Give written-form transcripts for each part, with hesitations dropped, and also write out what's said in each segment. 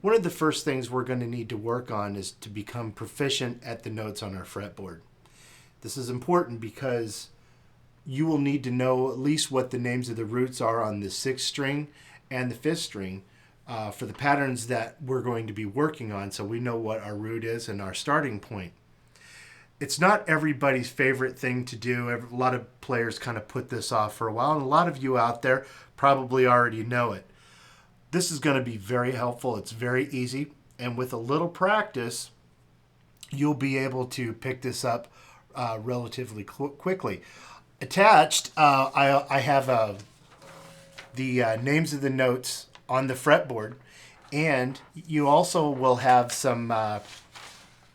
One of the first things we're going to need to work on is to become proficient at the notes on our fretboard. This is important because you will need to know at least what the names of the roots are on the 6th string and the 5th string for the patterns that we're going to be working on, so we know what our root is and our starting point. It's not everybody's favorite thing to do. A lot of players kind of put this off for a while, and a lot of you out there probably already know it. This is going to be very helpful. It's very easy, and with a little practice, you'll be able to pick this up relatively quickly. Attached, I have the names of the notes on the fretboard, and you also will have some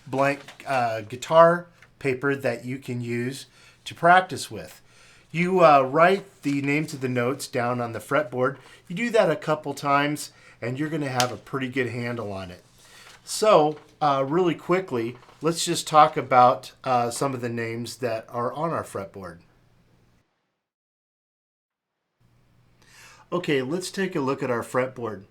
blank guitar paper that you can use to practice with. You write the names of the notes down on the fretboard. You do that a couple times, and you're going to have a pretty good handle on it. So, really quickly, let's just talk about some of the names that are on our fretboard. Okay, let's take a look at our fretboard.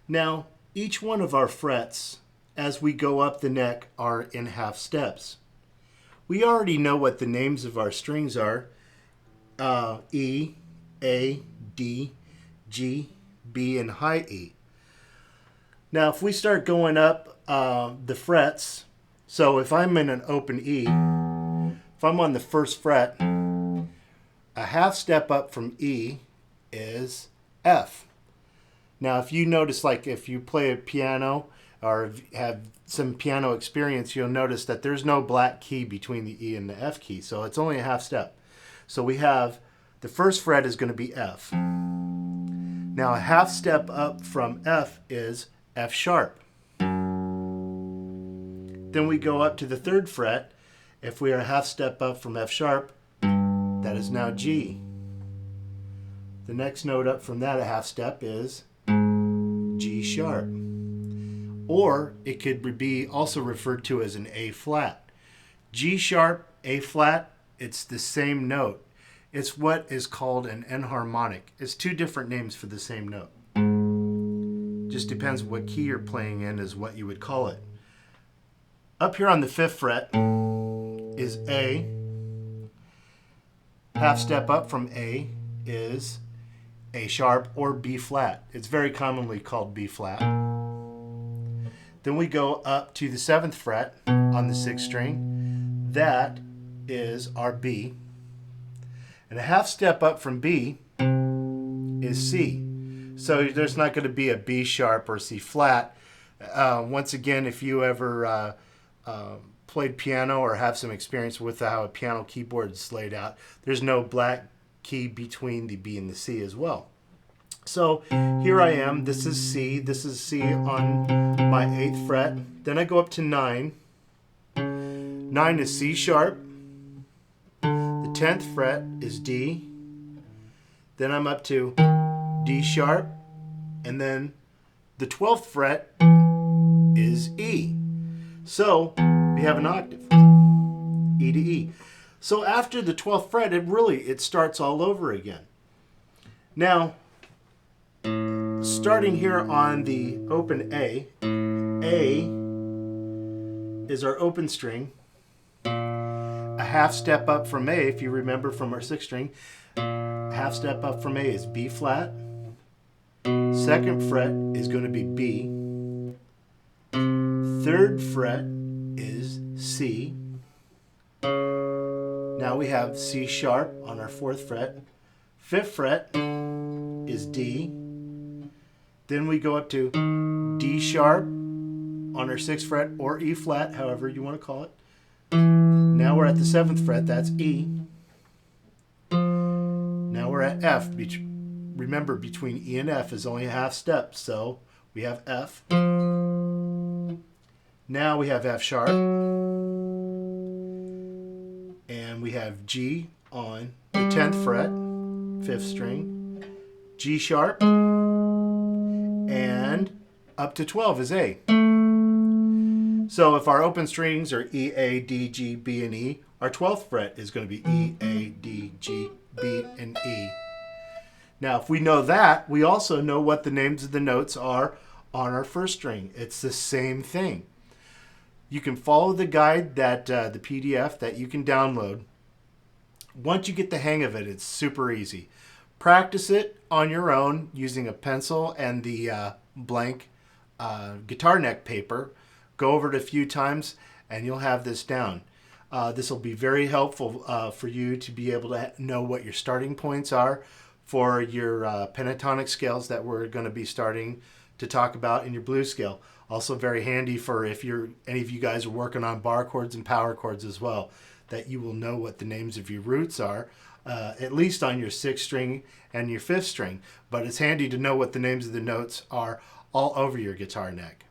Now, each one of our frets, as we go up the neck, are in half steps. We already know what the names of our strings are. E, A, D, G, B, and high E. Now, if we start going up the frets, so if I'm in an open E, if I'm on the 1st fret, a half step up from E is F. Now, if you notice, like if you play a piano or have some piano experience, you'll notice that there's no black key between the E and the F key, so it's only a half step. So we have the 1st fret is going to be F. Now, a half step up from F is F sharp. Then we go up to the 3rd fret. If we are a half step up from F sharp, that is now G. The next note up from that, a half step, is G sharp. Or it could be also referred to as an A flat. G sharp, A flat, it's the same note. It's what is called an enharmonic. It's 2 different names for the same note. Just depends what key you're playing in is what you would call it. Up here on the 5th fret is A. Half step up from A is A sharp or B flat. It's very commonly called B flat. Then we go up to the 7th fret on the 6th string. That is our B. And a half step up from B is C. So there's not going to be a B sharp or C flat. Once again, if you ever played piano or have some experience with how a piano keyboard is laid out, there's no black key between the B and the C as well. So here I am. This is C. This is C on my 8th fret. Then I go up to 9. 9 is C sharp. The 10th fret is D. Then I'm up to D sharp. And then the 12th fret is E. So we have an octave, E to E. So after the 12th fret, it starts all over again. Now, starting here on the open A is our open string. A half step up from A, if you remember from our 6th string, a half step up from A is B flat. 2nd fret is going to be B. 3rd fret is C. Now we have C sharp on our 4th fret. 5th fret is D. Then we go up to D sharp on our 6th fret, or E flat, however you want to call it. Now we're at the 7th fret, that's E. Now we're at F. Remember, between E and F is only a half step, so we have F. Now we have F sharp. And we have G on the 10th fret, 5th string. G sharp. And up to 12 is A. So if our open strings are E, A, D, G, B, and E, our 12th fret is going to be E, A, D, G, B, and E. Now, if we know that, we also know what the names of the notes are on our first string. It's the same thing. You can follow the guide that the PDF that you can download. Once you get the hang of it, it's super easy. Practice it on your own using a pencil and the blank guitar neck paper. Go over it a few times and you'll have this down. This will be very helpful for you to be able to know what your starting points are for your pentatonic scales that we're going to be starting to talk about in your blues scale. Also very handy for if any of you guys are working on bar chords and power chords as well, that you will know what the names of your roots are, at least on your 6th string and your 5th string. But it's handy to know what the names of the notes are all over your guitar neck.